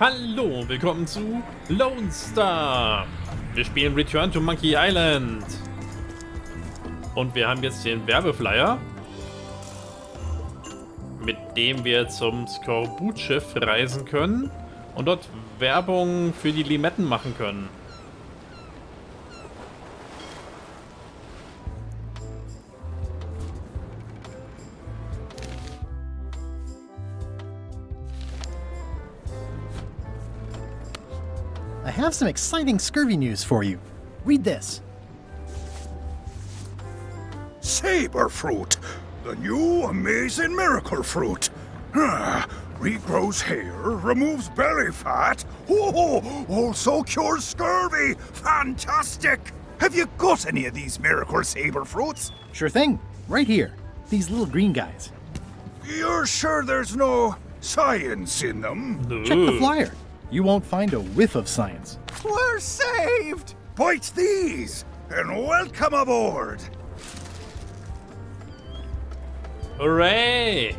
Hallo, willkommen zu Lone Star. Wir spielen Return to Monkey Island. Und wir haben jetzt den Werbeflyer, mit dem wir zum Skorbutschiff reisen können und dort Werbung für die Limetten machen können. I have some exciting scurvy news for you. Read this. Saber fruit, the new amazing miracle fruit. Regrows hair, removes belly fat, also cures scurvy. Fantastic! Have you got any of these miracle saber fruits? Sure thing. Right here. These little green guys. You're sure there's no science in them? Check the flyer. You won't find a whiff of science. We're saved! Bite these, and welcome aboard! Hooray!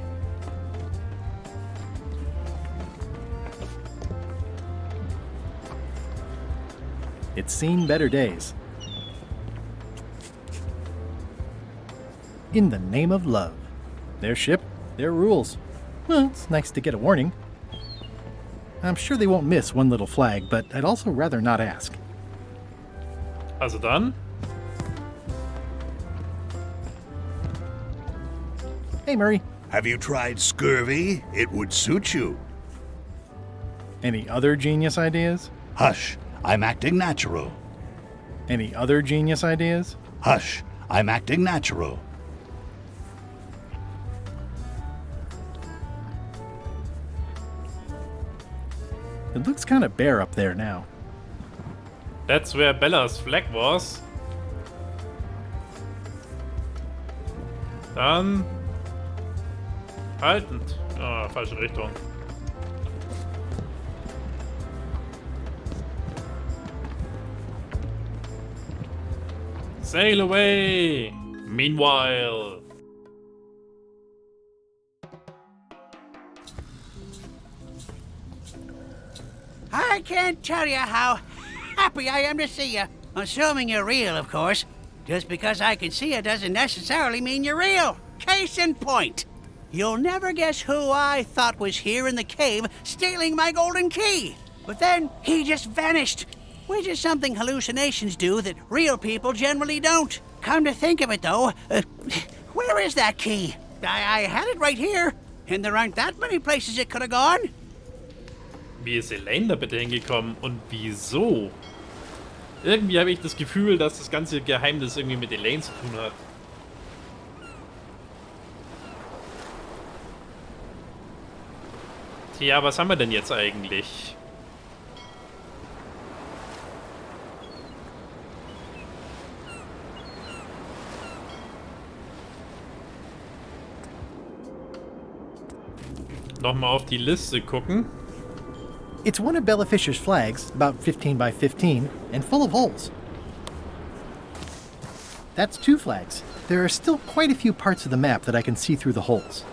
It's seen better days. In the name of love. Their ship, their rules. Well, it's nice to get a warning. I'm sure they won't miss one little flag, but I'd also rather not ask. Also dann. Hey, Murray. Have you tried scurvy? It would suit you. Any other genius ideas? Hush, I'm acting natural. Any other genius ideas? Hush, I'm acting natural. It looks kind of bare up there now. That's where Bella's flag was. Dann haltend. Ah, falsche Richtung. Sail away! Meanwhile. I can't tell you how happy I am to see you. Assuming you're real, of course. Just because I can see you doesn't necessarily mean you're real. Case in point. You'll never guess who I thought was here in the cave stealing my golden key. But then he just vanished. Which is something hallucinations do that real people generally don't. Come to think of it, though, where is that key? I had it right here. And there aren't that many places it could have gone. Wie ist Elaine da bitte hingekommen und wieso? Irgendwie habe ich das Gefühl, dass das ganze Geheimnis irgendwie mit Elaine zu tun hat. Tja, was haben wir denn jetzt eigentlich? Nochmal auf die Liste gucken. It's one of Bella Fisher's flags, about 15 by 15, and full of holes. That's 2 flags. There are still quite a few parts of the map that I can see through the holes.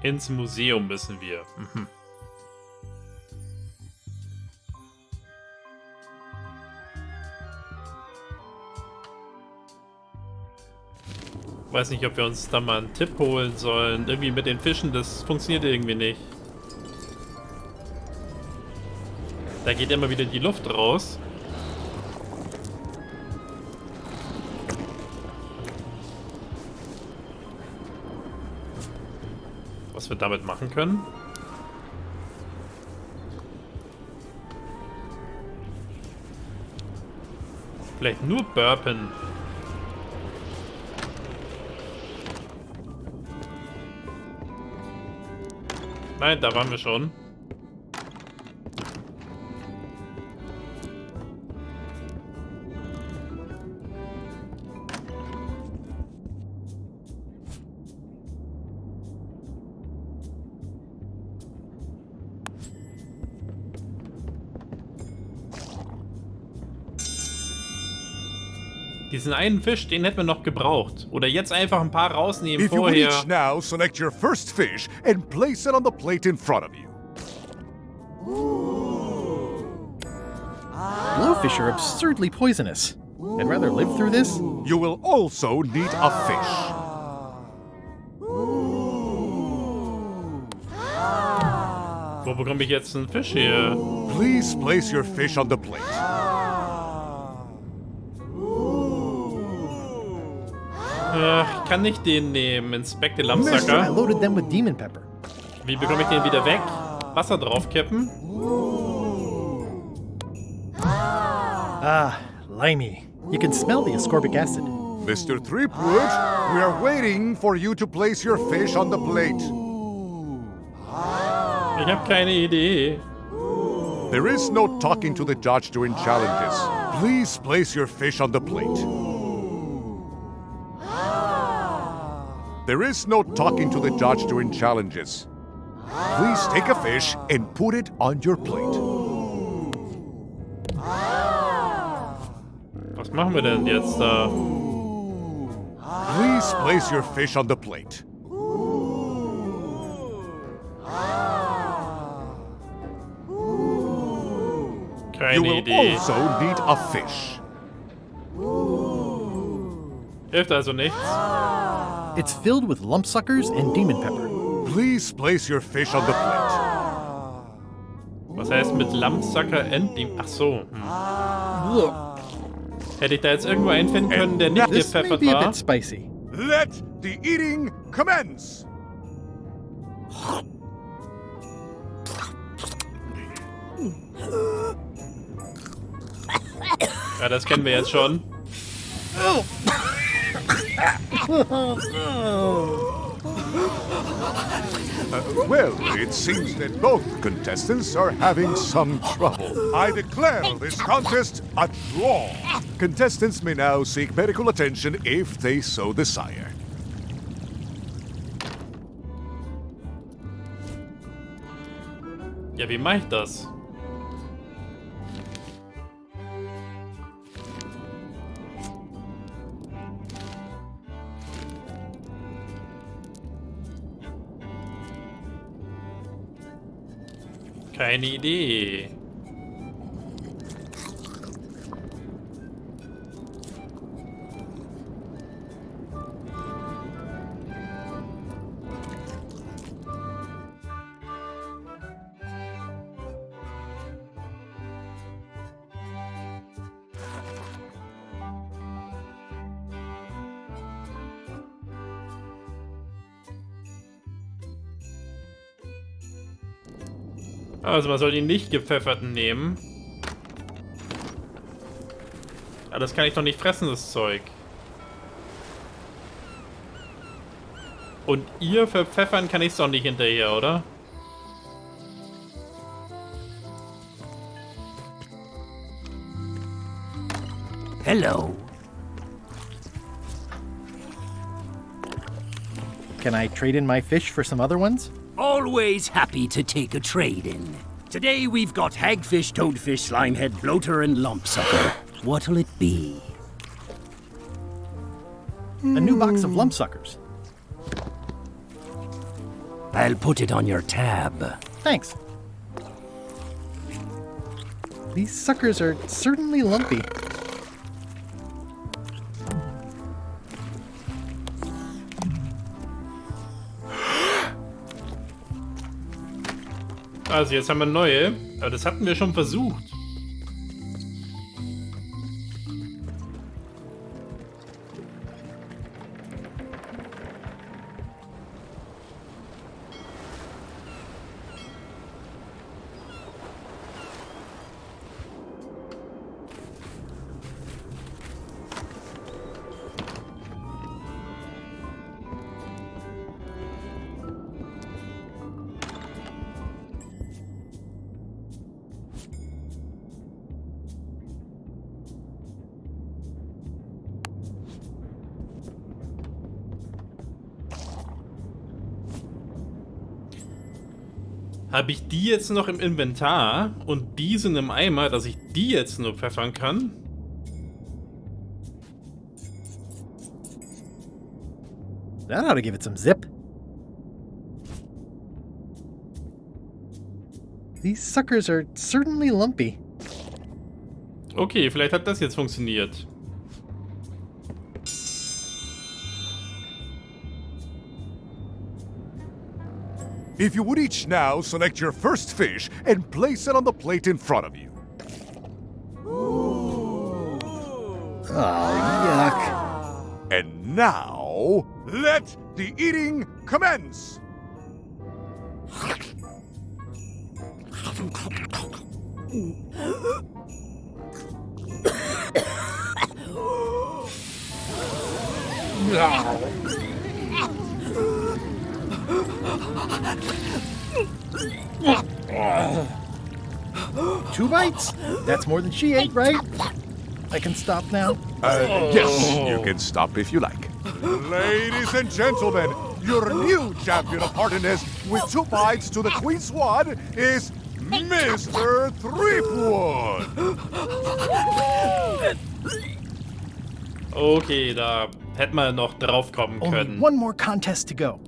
Ins Museum müssen wir. Weiß nicht, ob wir uns da mal einen Tipp holen sollen. Irgendwie mit den Fischen, das funktioniert irgendwie nicht. Da geht immer wieder die Luft raus. Was wir damit machen können? Vielleicht nur burpen. Nein, da waren wir schon. Diesen einen Fisch, den hätten wir noch gebraucht. Oder jetzt einfach ein paar rausnehmen If you would vorher. each now select your first fish and place it on the plate in front of you. Blowfish are absurdly poisonous. I'd rather live through this. You will also need a fish. Wo bekomme ich jetzt einen Fisch her? Please place your fish on the plate. Ich kann nicht den nehmen. Inspect the I Lammsacker. loaded them with demon pepper. Wie bekomme ich den wieder weg? Wasser draufkippen? Ah, limey. You can smell the ascorbic acid. Mr. Threepwood, we are waiting for you to place your fish on the plate. Ich habe keine Idee. There is no talking to the judge during challenges. Please place your fish on the plate. There is no talking to the judge during challenges. Please take a fish and put it on your plate. Was machen wir denn jetzt da? Please place your fish on the plate. You Keine will Idee. also need a fish. Hilft also nichts. It's filled with lumpsuckers and demon pepper. Please place your fish on the plate. Was heißt mit Lammsacker Ending? Ach so. Hätte ich da jetzt irgendwo einen finden können, der nicht This may gepfeffert be a war? bit spicy. Let the eating commence. Ja, das kennen wir jetzt schon. Well, it seems that both contestants are having some trouble. I declare this contest a draw. Contestants may now seek medical attention if they so desire. Ja, wie mache ich das? Keine Idee. Also man soll die nicht gepfefferten nehmen. Aber das kann ich doch nicht fressen, das Zeug. Und ihr verpfeffern kann ich es doch nicht hinterher, oder? Hello. Can I trade in my fish for some other ones? Always happy to take a trade-in. Today we've got hagfish, toadfish, slimehead, bloater, and lumpsucker. What'll it be? A new box of lumpsuckers. I'll put it on your tab. Thanks. These suckers are certainly lumpy. Also jetzt haben wir neue, aber das hatten wir schon versucht. Habe ich die jetzt noch im Inventar und die sind im Eimer, dass ich die jetzt nur pfeffern kann? That ought to give it some zip. These suckers are certainly lumpy. Okay, vielleicht hat das jetzt funktioniert. If you would each now select your first fish and place it on the plate in front of you. Oh, yuck. And now, let the eating commence! Two bites? That's more than she ate, right? I can stop now? Yes, you can stop if you like. Ladies and gentlemen, your new champion of hardiness with 2 bites to the Queen Swan is Mr. Threepwood! Okay, da hätte man noch drauf kommen Only können. one more contest to go.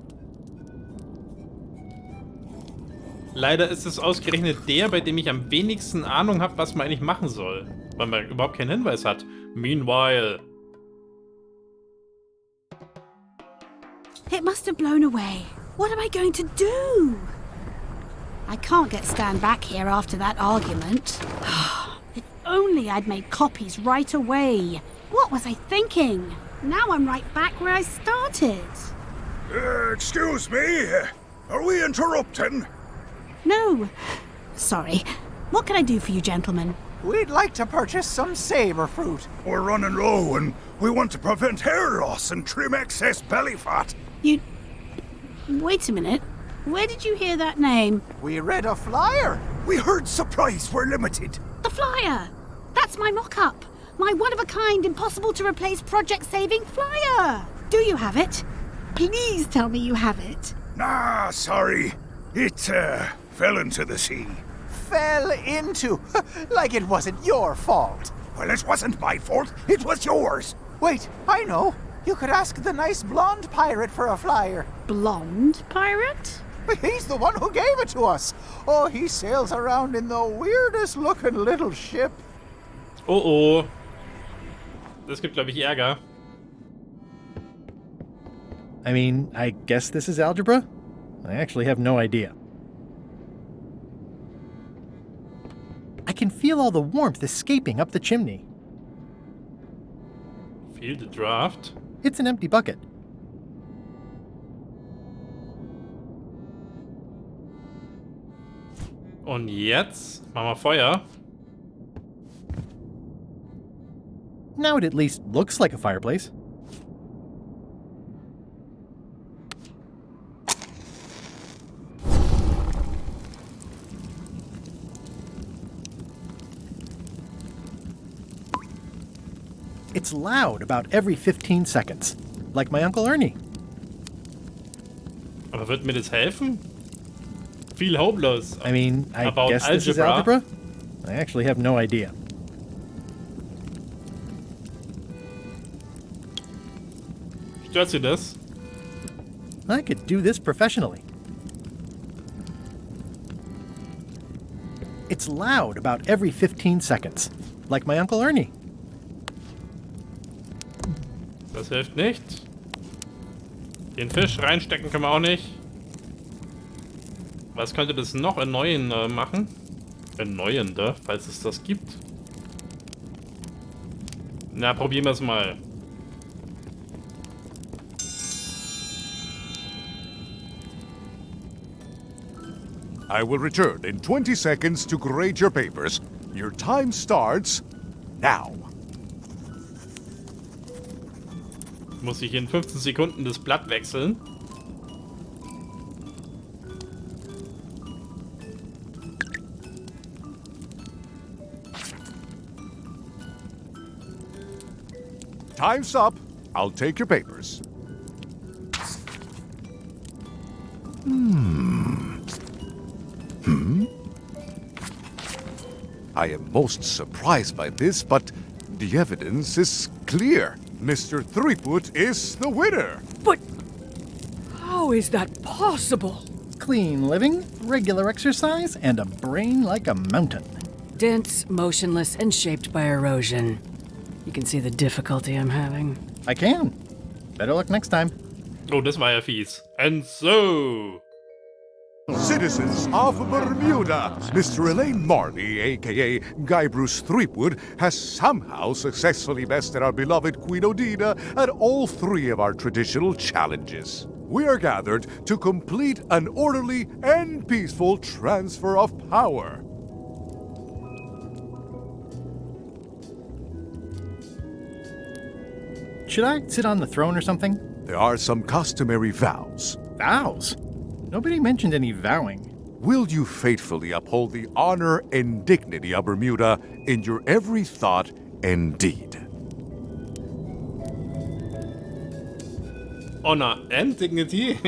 Leider ist es ausgerechnet der, bei dem ich am wenigsten Ahnung habe, was man eigentlich machen soll. Weil man überhaupt keinen Hinweis hat. Meanwhile. It must have blown away. What am I going to do? I can't get Stan back here after that argument. If only I'd made copies right away. What was I thinking? Now I'm right back where I started. Excuse me, are we interrupting? No. Sorry. What can I do for you, gentlemen? We'd like to purchase some saber fruit. We're running low and we want to prevent hair loss and trim excess belly fat. You... Wait a minute. Where did you hear that name? We read a flyer. We heard supplies were limited. The flyer! That's my mock-up. My one-of-a-kind, impossible-to-replace project-saving flyer. Do you have it? Please tell me you have it. Nah, sorry. It, fell into the sea. Fell into. Like it wasn't your fault. Well, it wasn't my fault. It was yours. Wait, I know. You could ask the nice blonde pirate for a flyer. Blonde pirate? He's the one who gave it to us. Oh, he sails around in the weirdest looking little ship. Oh oh. Das gibt, glaube ich, Ärger. I mean, I guess this is algebra? I actually have no idea. I can feel all the warmth escaping up the chimney. Feel the draft. It's an empty bucket. Und jetzt machen wir Feuer. Now it at least looks like a fireplace. It's loud about every 15 seconds, like my Uncle Ernie. Aber wird mir das helfen? Viel hopeless. I mean, I About guess this is algebra? algebra? I actually have no idea. Stört Sie das? I could do this professionally. It's loud about every 15 seconds, like my Uncle Ernie. Das hilft nicht. Den Fisch reinstecken können wir auch nicht. Was könnte das noch erneuender machen? Erneuender, falls es das gibt. Na, probieren wir es mal. I will return in 20 seconds to grade your papers. Your time starts now. Muss ich in 15 Sekunden das Blatt wechseln? Time's up. I'll take your papers. I am most surprised by this, but the evidence is clear. Mr. Threepwood is the winner. But is that possible? Clean living, regular exercise, and a brain like a mountain. Dense, motionless, and shaped by erosion. You can see the difficulty I'm having. I can. Better luck next time. Oh, das war ja fies. And so... Citizens of Bermuda, Mr. Elaine Marley, aka Guybrush Threepwood, has somehow successfully bested our beloved Queen Odina at all 3 of our traditional challenges. We are gathered to complete an orderly and peaceful transfer of power. Should I sit on the throne or something? There are some customary vows. Vows? Nobody mentioned any vowing. Will you faithfully uphold the honor and dignity of Bermuda in your every thought and deed? Honor and dignity?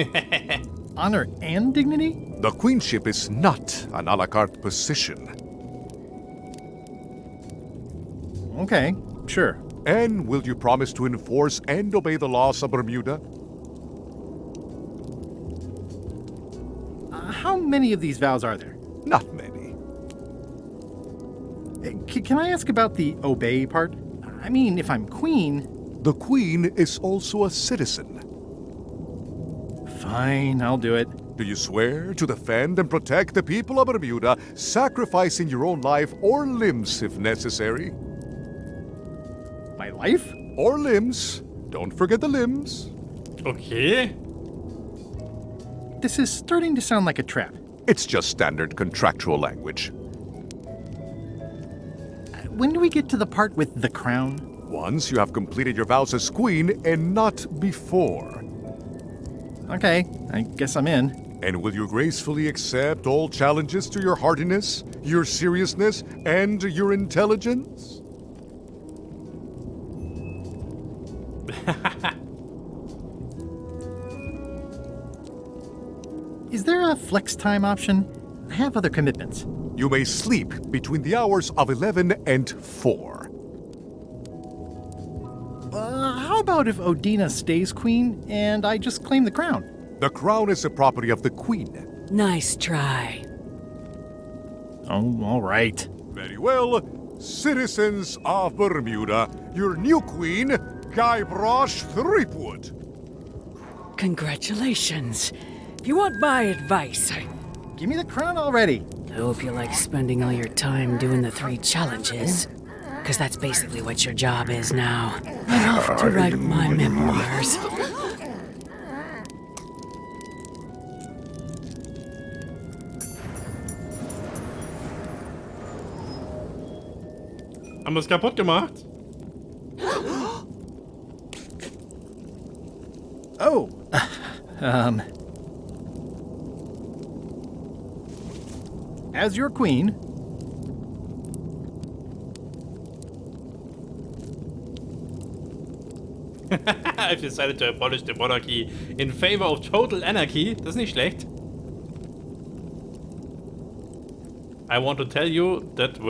Honor and dignity? The queenship is not an a la carte position. Okay, sure. And will you promise to enforce and obey the laws of Bermuda? How many of these vows are there? Not many. Can I ask about the obey part? I mean, if I'm queen... The queen is also a citizen. Fine, I'll do it. Do you swear to defend and protect the people of Bermuda, sacrificing your own life or limbs if necessary? My life? Or limbs. Don't forget the limbs. Okay. This is starting to sound like a trap. It's just standard contractual language. When do we get to the part with the crown? Once you have completed your vows as queen and not before. Okay, I guess I'm in. And will you gracefully accept all challenges to your heartiness, your seriousness, and your intelligence? Is there a flex time option? I have other commitments. You may sleep between the hours of 11 and 4. How about if Odina stays queen and I just claim the crown? The crown is the property of the queen. Nice try. Oh, all right. Very well. Citizens of Bermuda, your new queen, Guybrush Threepwood. Congratulations. If you want my advice, Give me the crown already. I hope you like spending all your time doing the 3 challenges. Because that's basically what your job is now. I'm off to write my memoirs. Haben wir es kaputt gemacht? Oh, As your queen, I've decided to abolish the monarchy in favor of total anarchy. Das ist nicht schlecht. I want to tell you that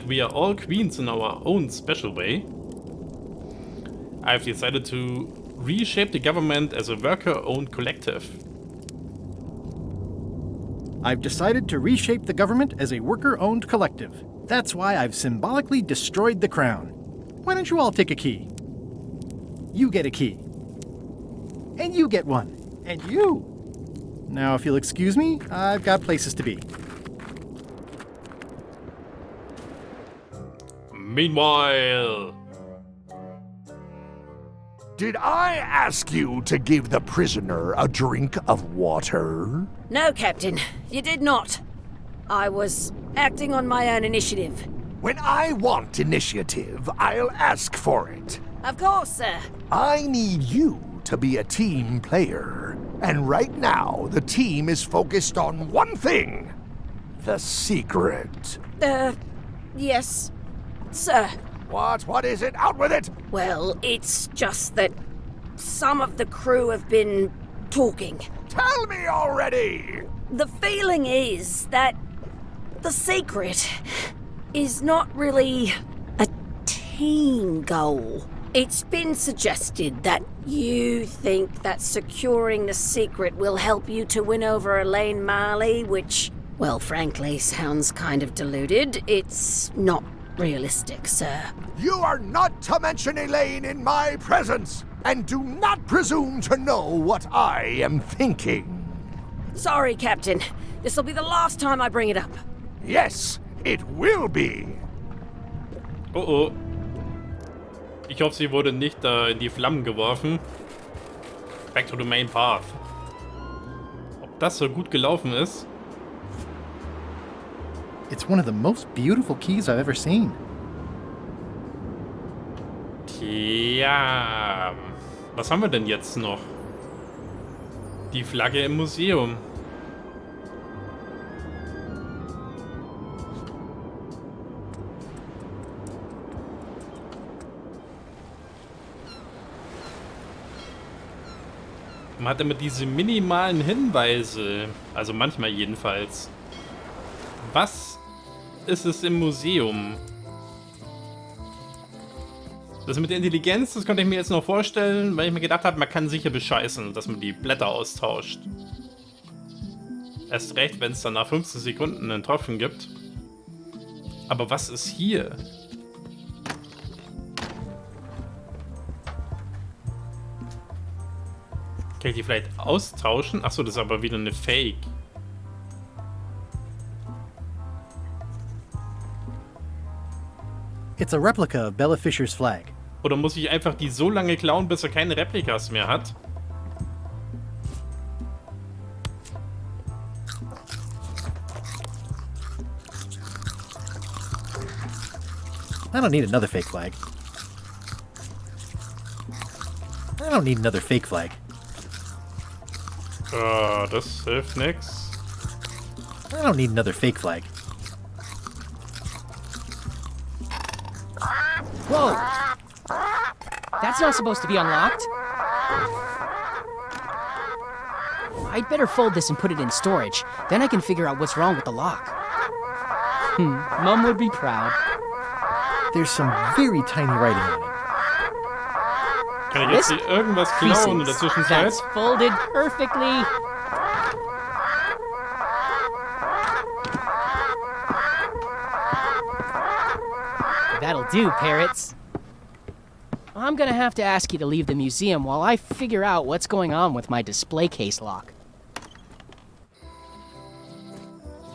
we are all queens in our own special way. I've decided to reshape the government as a worker-owned collective. I've decided to reshape the government as a worker-owned collective. That's why I've symbolically destroyed the crown. Why don't you all take a key? You get a key. And you get one. And you. Now, if you'll excuse me, I've got places to be. Meanwhile... Did I ask you to give the prisoner a drink of water? No, Captain, you did not. I was acting on my own initiative. When I want initiative, I'll ask for it. Of course, sir. I need you to be a team player. And right now, the team is focused on one thing. The secret. Yes, sir. What is it? Out with it! Well, it's just that some of the crew have been talking. Tell me already! The feeling is that the secret is not really a team goal. It's been suggested that You think that securing the secret will help you to win over Elaine Marley, which, well, frankly, sounds kind of deluded. It's not realistic, sir. You are not to mention Elaine in my presence, and do not presume to know what I am thinking. Sorry, Captain. This'll be the last time I bring it up. Yes, it will be. Oh oh. Ich hoffe, sie wurde nicht in die Flammen geworfen. Back to the main path. Ob das so gut gelaufen ist? It's one of the most beautiful keys I've ever seen. Tja. Was haben wir denn jetzt noch? Die Flagge im Museum. Man hat immer diese minimalen Hinweise, also manchmal jedenfalls. Was ist es im Museum? Das mit der Intelligenz, das konnte ich mir jetzt noch vorstellen, weil ich mir gedacht habe, man kann sicher bescheißen, dass man die Blätter austauscht. Erst recht, wenn es dann nach 15 Sekunden einen Tropfen gibt. Aber was ist hier? Kann ich die vielleicht austauschen? Achso, das ist aber wieder eine Fake. It's a replica of Bella Fisher's flag. Oder muss ich einfach die so lange klauen, bis er keine Replikas mehr hat? I don't need another fake flag. I don't need another fake flag. Das hilft nix. I don't need another fake flag. Whoa! That's not supposed to be unlocked. I'd better fold this and put it in storage. Then I can figure out what's wrong with the lock. Mom would be proud. There's some very tiny writing on it. Kann ich jetzt hier irgendwas klauen in der Zwischenzeit? That's folded perfectly. That'll do, parrots. I'm gonna have to ask you to leave the museum while I figure out what's going on with my display case lock.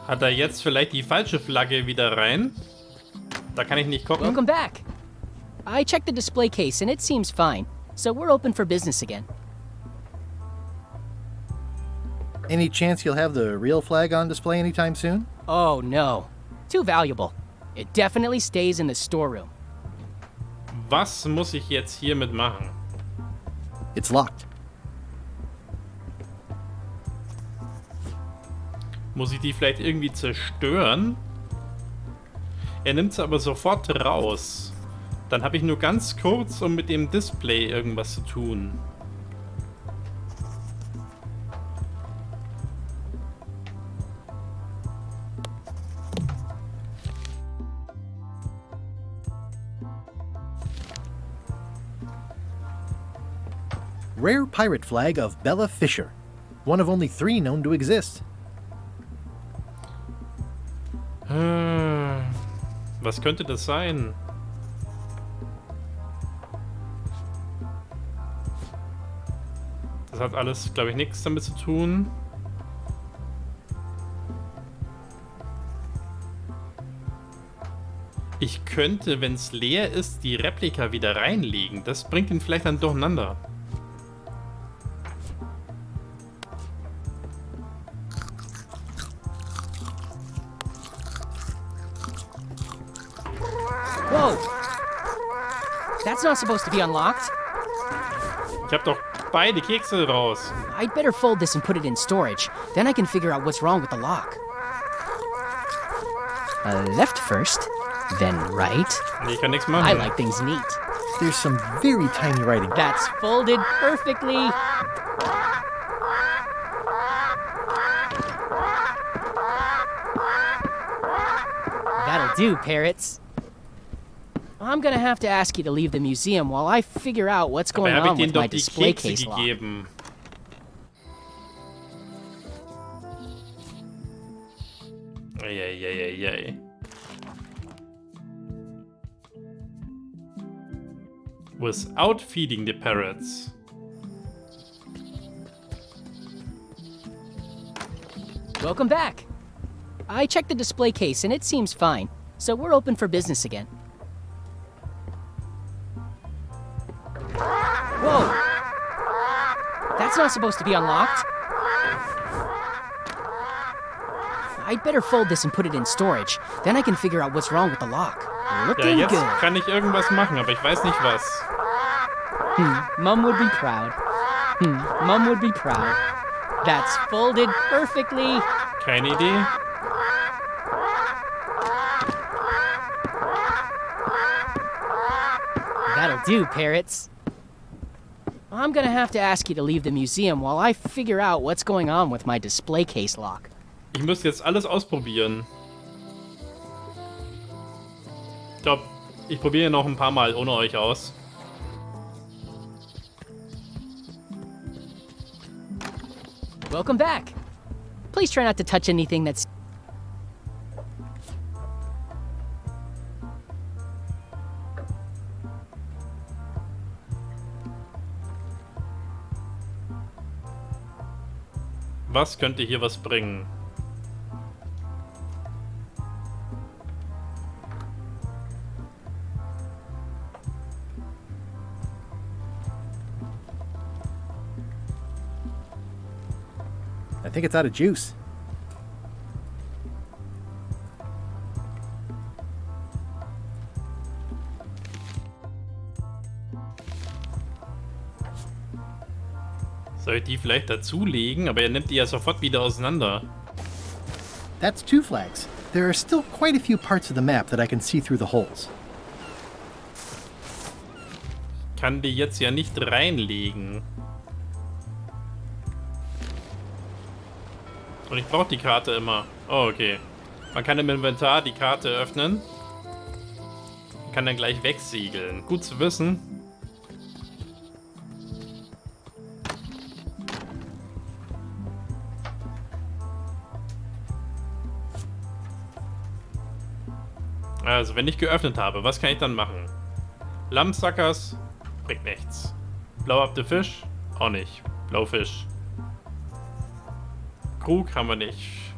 Hat er jetzt vielleicht die falsche Flagge wieder rein? Da kann ich nicht gucken. Welcome back. I checked the display case and it seems fine, so we're open for business again. Any chance you'll have the real flag on display anytime soon? Oh no, too valuable. It definitely stays in the storeroom. Was muss ich jetzt hiermit machen? It's locked. Muss ich die vielleicht irgendwie zerstören? Er nimmt sie aber sofort raus. Dann habe ich nur ganz kurz, um mit dem Display irgendwas zu tun. Rare pirate flag of Bella Fisher. One of only 3 known to exist. Was könnte das sein? Das hat alles, glaube ich, nichts damit zu tun. Ich könnte, wenn es leer ist, die Replika wieder reinlegen. Das bringt ihn vielleicht dann durcheinander. Whoa! That's not supposed to be unlocked. Ich habe doch beide Kekse raus. I'd better fold this and put it in storage. Then I can figure out what's wrong with the lock. Left first, then right. Ich kann nichts machen. I like things neat. There's some very tiny writing. That's folded perfectly. That'll do, parrots. I'm gonna have to ask you to leave the museum while I figure out what's going on with my display case lock. Gegeben. Eieieiei. Without feeding the parrots. Welcome back. I checked the display case and it seems fine, so we're open for business again. Whoa! That's not supposed to be unlocked. I'd better fold this and put it in storage. Then I can figure out what's wrong with the lock. Looking Ja, jetzt good. kann ich irgendwas machen, aber ich weiß nicht was. Mom would be proud. Mom would be proud. That's folded perfectly. Keine Idee. That'll do, parrots. I'm gonna have to ask you to leave the museum while I figure out what's going on with my display case lock. Ich muss jetzt alles ausprobieren. Ich glaube, ich probiere noch ein paar Mal ohne euch aus. Welcome back. Please try not to touch anything that's... Was könnte hier was bringen? I think it's out of juice. Soll ich die vielleicht dazulegen? Aber er nimmt die ja sofort wieder auseinander. That's 2 flags. There are still quite a few parts of the map that I can see through the holes. Kann die jetzt ja nicht reinlegen. Und ich brauche die Karte immer. Oh, okay. Man kann im Inventar die Karte öffnen. Kann dann gleich wegsiegeln. Gut zu wissen. Also, wenn ich geöffnet habe, was kann ich dann machen? Lammsuckers bringt nichts. Blow up the fish? Auch nicht. Blaufisch. Krug haben wir nicht.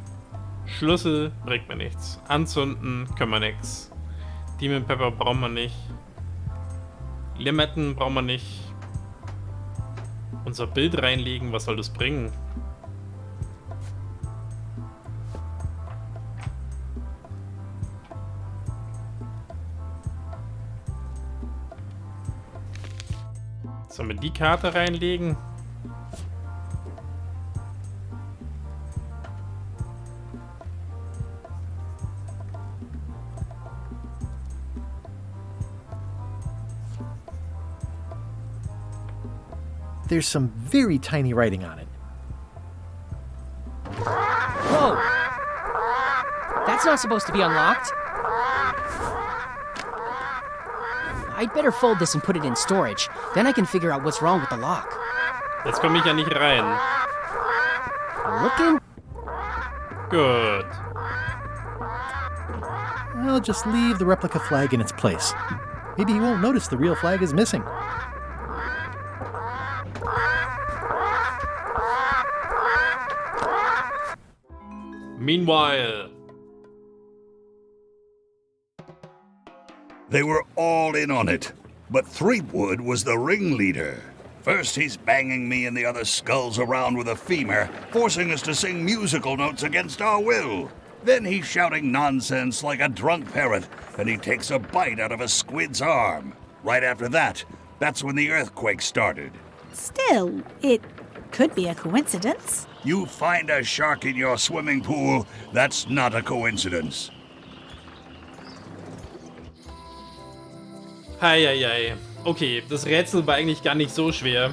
Schlüssel bringt mir nichts. Anzünden können wir nichts. Demon Pepper brauchen wir nicht. Limetten brauchen wir nicht. Unser Bild reinlegen, was soll das bringen? Sollen wir die Karte reinlegen? There's some very tiny writing on it. Whoa! That's not supposed to be unlocked. I'd better fold this and put it in storage. Then I can figure out what's wrong with the lock. Jetzt komme ich ja nicht rein. Looking... Good. I'll just leave the replica flag in its place. Maybe he won't notice the real flag is missing. Meanwhile. They were all in on it, but Threepwood was the ringleader. First he's banging me and the other skulls around with a femur, forcing us to sing musical notes against our will. Then he's shouting nonsense like a drunk parrot, and he takes a bite out of a squid's arm. Right after that, that's when the earthquake started. Still, it could be a coincidence. You find a shark in your swimming pool, that's not a coincidence. Heieiei. Okay, das Rätsel war eigentlich gar nicht so schwer.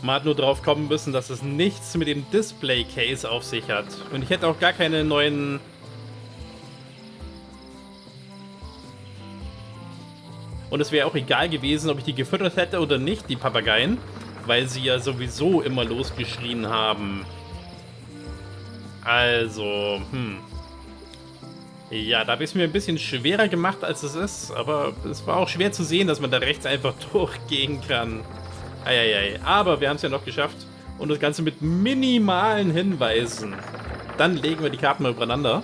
Man hat nur drauf kommen müssen, dass es nichts mit dem Display Case auf sich hat. Und ich hätte auch gar keine neuen Und es wäre auch egal gewesen, ob ich die gefüttert hätte oder nicht, die Papageien. Weil sie ja sowieso immer losgeschrien haben. Also, ja, da habe ich es mir ein bisschen schwerer gemacht, als es ist. Aber es war auch schwer zu sehen, dass man da rechts einfach durchgehen kann. Eieiei. Aber wir haben es ja noch geschafft. Und das Ganze mit minimalen Hinweisen. Dann legen wir die Karten mal übereinander.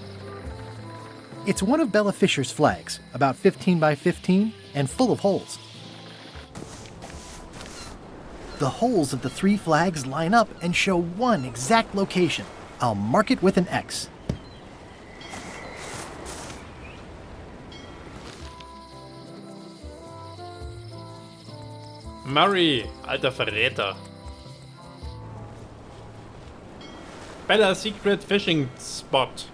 It's one of Bella Fisher's flags, about 15 by 15, and full of holes. The holes of the 3 flags line up and show one exact location. I'll mark it with an X. Murray, alter Verräter. Bella's Secret Fishing Spot.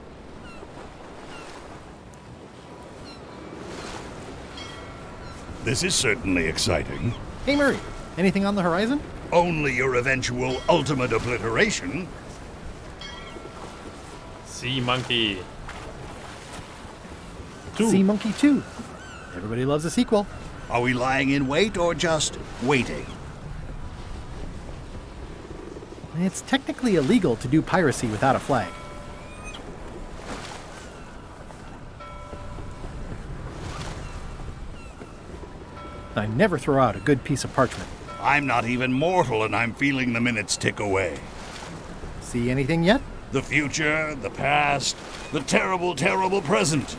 This is certainly exciting. Hey Murray, anything on the horizon? Only your eventual ultimate obliteration. Sea Monkey 2. Sea Monkey 2. Everybody loves a sequel. Are we lying in wait or just waiting? It's technically illegal to do piracy without a flag. I never throw out a good piece of parchment. I'm not even mortal and I'm feeling the minutes tick away. See anything yet? The future, the past, the terrible, terrible present.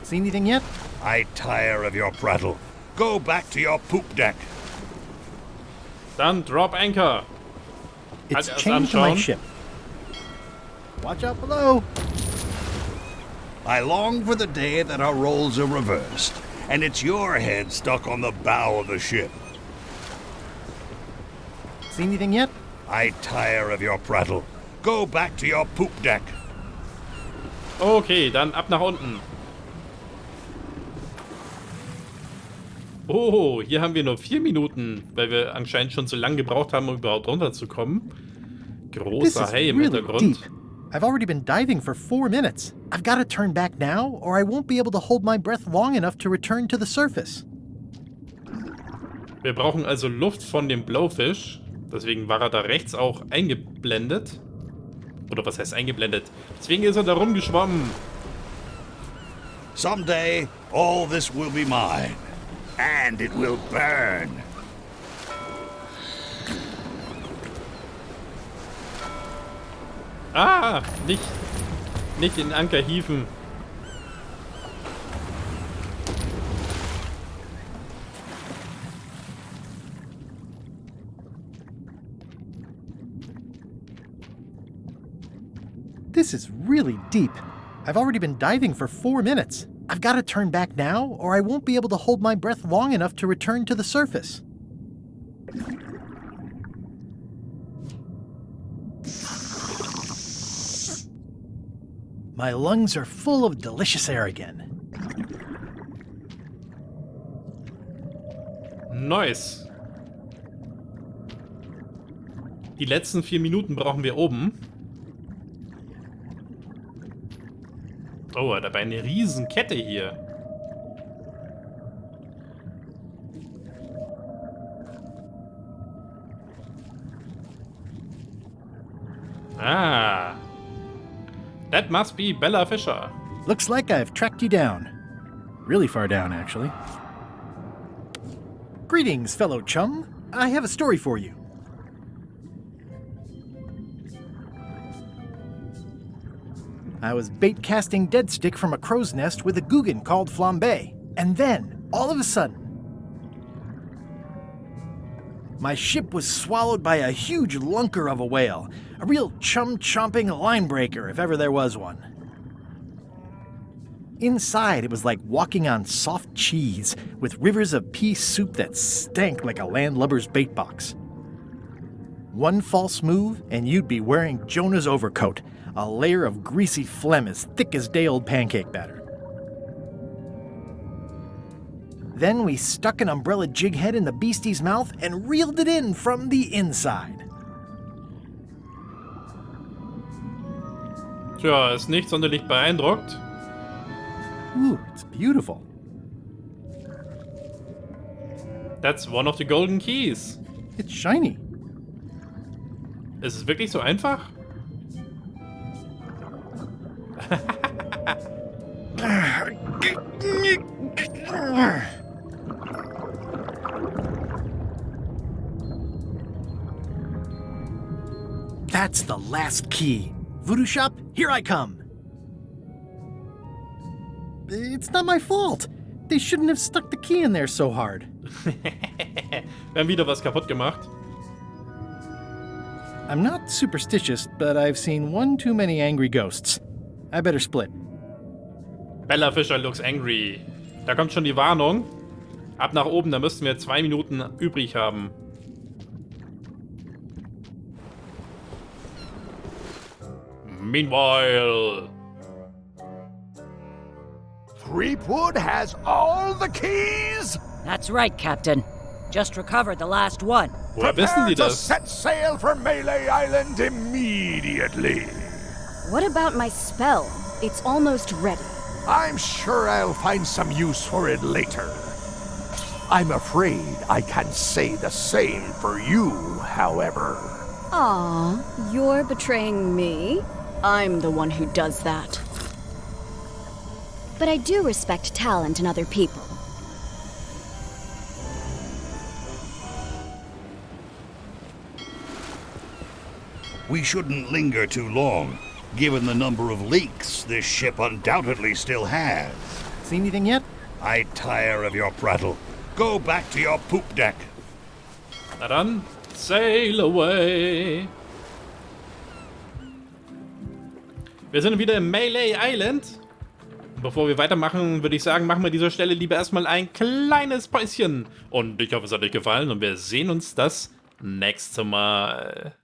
See anything yet? I tire of your prattle. Go back to your poop deck. Dann drop anchor. It's chained to my ship. Watch out below. I long for the day that our roles are reversed, and it's your head stuck on the bow of the ship. See anything yet? I tire of your prattle. Go back to your poop deck. Okay, dann ab nach unten. Oh, hier haben wir nur 4 Minuten, weil wir anscheinend schon zu lange gebraucht haben, um überhaupt runterzukommen. Großer Hai im Hintergrund. Deep. I've already been diving for 4 minutes. I've got to turn back now, or I won't be able to hold my breath long enough to return to the surface. Wir brauchen also Luft von dem Blowfish. Deswegen war er da rechts auch eingeblendet. Oder was heißt eingeblendet? Deswegen ist er da rumgeschwommen. Someday, all this will be mine. And it will burn. Ah, nicht den Anker hieven. This is really deep. I've already been diving for 4 minutes. I've got to turn back now, or I won't be able to hold my breath long enough to return to the surface. My lungs are full of delicious air again. Nice. Die letzten 4 Minuten brauchen wir oben. Oh, dabei eine Riesenkette hier. Ah. That must be Bella Fisher. Looks like I've tracked you down. Really far down, actually. Greetings, fellow chum. I have a story for you. I was bait casting dead stick from a crow's nest with a Guggen called Flambe. And then, all of a sudden, my ship was swallowed by a huge lunker of a whale. A real chum-chomping line breaker, if ever there was one. Inside, it was like walking on soft cheese, with rivers of pea soup that stank like a landlubber's bait box. One false move, and you'd be wearing Jonah's overcoat, a layer of greasy phlegm as thick as day-old pancake batter. Then we stuck an umbrella jig head in the beastie's mouth and reeled it in from the inside. Tja, ist nicht sonderlich beeindruckt. Ooh, it's beautiful. That's one of the golden keys. It's shiny. Ist es wirklich so einfach? That's the last key. Voodoo Shop, here I come. It's not my fault. They shouldn't have stuck the key in there so hard. Wir haben wieder was kaputt gemacht. I'm not superstitious, but I've seen one too many angry ghosts. I better split. Bella Fischer looks angry. Da kommt schon die Warnung. Ab nach oben, da müssten wir 2 Minuten übrig haben. Meanwhile... Threepwood has all the keys? That's right, Captain. Just recovered the last one. Woher wissen die Prepare to das? set sail for Mêlée Island immediately. What about my spell? It's almost ready. I'm sure I'll find some use for it later. I'm afraid I can't say the same for you, however. Aw, you're betraying me? I'm the one who does that. But I do respect talent in other people. We shouldn't linger too long. Given the number of leaks this ship undoubtedly still has. See anything yet? I tire of your prattle. Go back to your poop deck. Na dann, sail away. Wir sind wieder im Mêlée Island. Bevor wir weitermachen, würde ich sagen, machen wir an dieser Stelle lieber erstmal ein kleines Päuschen. Und ich hoffe, es hat euch gefallen und wir sehen uns das nächste Mal.